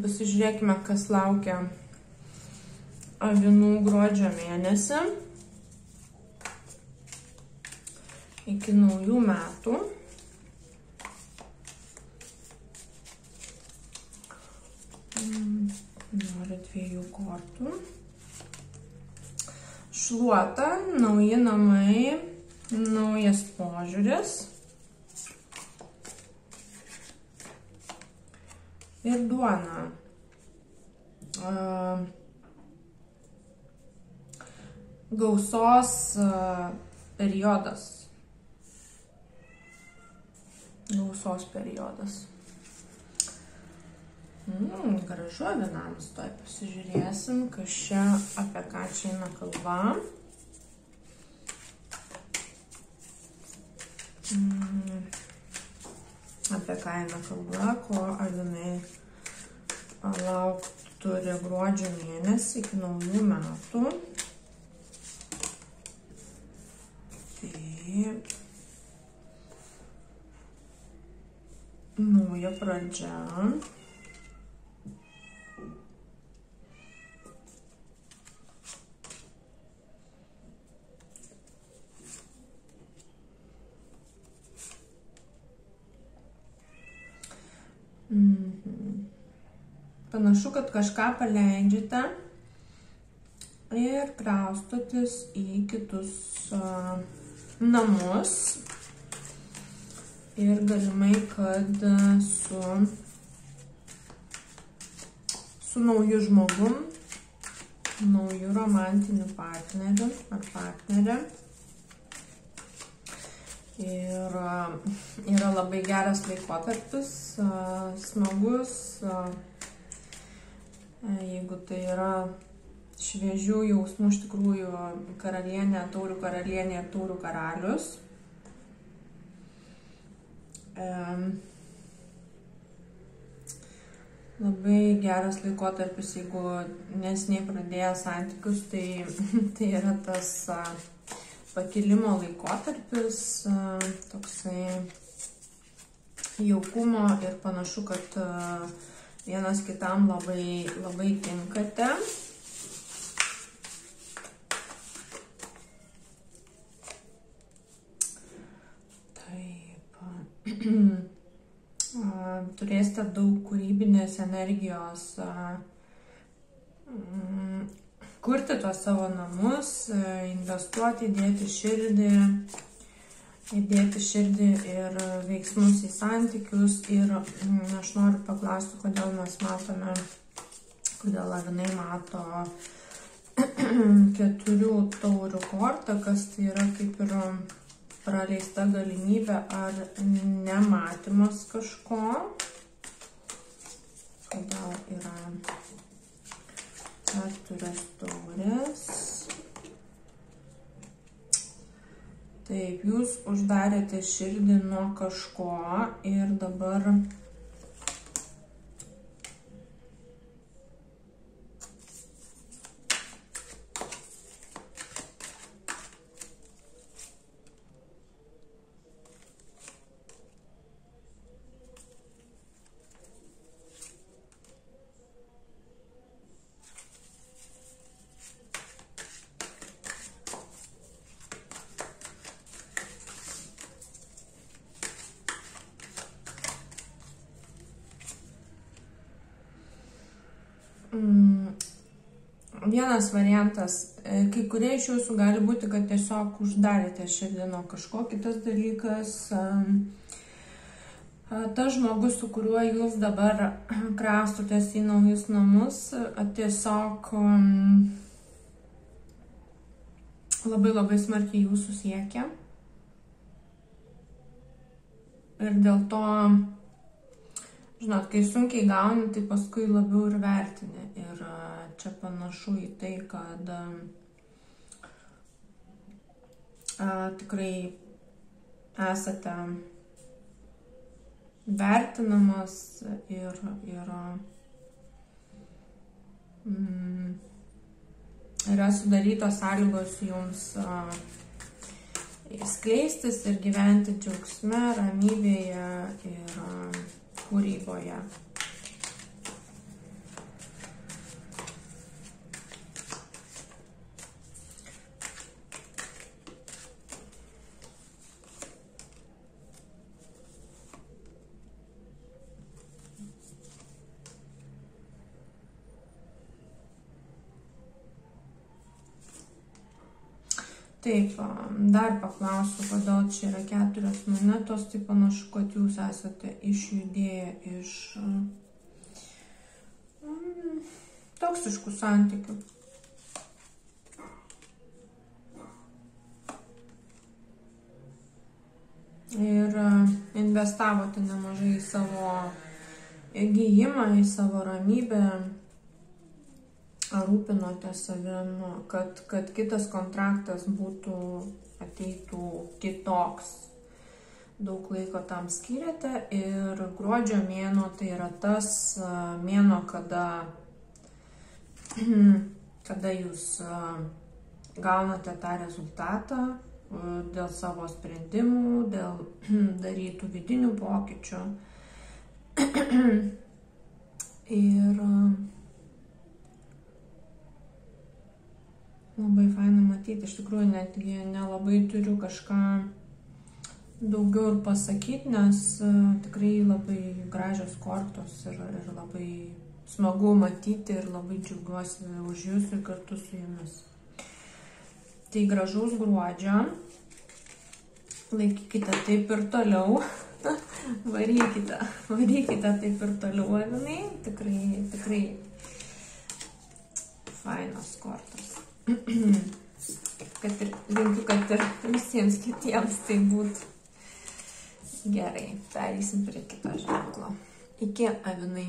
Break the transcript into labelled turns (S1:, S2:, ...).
S1: pasižiūrėkime, kas laukia avinų gruodžio mėnesį iki naujų metų. Noriu 2 kortų. Šluota, nauji namai, naujas požiūris. Ir duona. Gausos periodas. Gausos periodas. Gražu avinams, toj pasižiūrėsim, kas čia, apie ką čia eina kalba. Apie ką eina kalba, ko avinai laukti turi gruodžio mėnesį iki naujų metų. Tai nauja pradžia. Panašu, kad kažką paleidžiate ir kraustotis į kitus namus. Ir galimai, kad su nauju žmogum, nauju romantiniu partneriu ar partnerė. Ir yra labai geras laikotarpis, smagus, jeigu tai yra šviežių jausmų, iš tikrųjų karalienė, taurių karalienė ir taurių karalius. Labai geras laikotarpis, jeigu neseniai pradėję santykius, tai yra tas pakilimo laikotarpis, toksai jaukumo ir panašu, kad vienas kitam labai tinkate. Taip. Turėsite daug kūrybinės energijos kurti tuos savo namus, investuoti, įdėti širdį ir veiksmus į santykius. Ir aš noriu paklausti, kodėl mes matome, kodėl avinai mato 4 taurių kortą, kas tai yra kaip ir praleista galimybė ar nematymas kažko. Kodėl yra 4 taurės. Taip, jūs uždarėte širdį nuo kažko ir dabar vienas variantas, kai kurie iš jūsų gali būti, kad tiesiog uždarėte širdį nuo kažko. Kitas dalykas, tas žmogus, su kuriuo jūs dabar kraustotės į naujus namus, tiesiog labai smarkiai jūsų siekia. Ir dėl to, žinot, kai sunkiai gauni, tai paskui labiau ir vertini. Ir čia panašu į tai, kad tikrai esate vertinamas ir yra sudarytos sąlygos jums skleistis ir gyventi džiaugsme, ramybėje ir kūryboje. Taip, dar paklausiu, kodėl čia yra 4 monetos, tai panašu, kad jūs esate išjudėję iš toksiškų santykių. Ir investavote nemažai į savo gijimą, į savo ramybę, rūpinote savim, kad kitas kontraktas ateitų kitoks. Daug laiko tam skiriate ir gruodžio mėnuo tai yra tas mėnuo, kada jūs gaunate tą rezultatą dėl savo sprendimų, dėl darytų vidinių pokyčių. Ir labai faina matyti, iš tikrųjų netgi nelabai turiu kažką daugiau ir pasakyti, nes tikrai labai gražios kortos ir labai smagu matyti ir labai džiaugiuosi už jūs ir kartu su jumis. Tai gražaus gruodžio, laikykite taip ir toliau, varykite taip ir toliau, avinai, tikrai fainos kortos. Linkiu, kad ir visiems kitiems tai būtų gerai. Pereisim prie kito ženklo. Iki, avinai.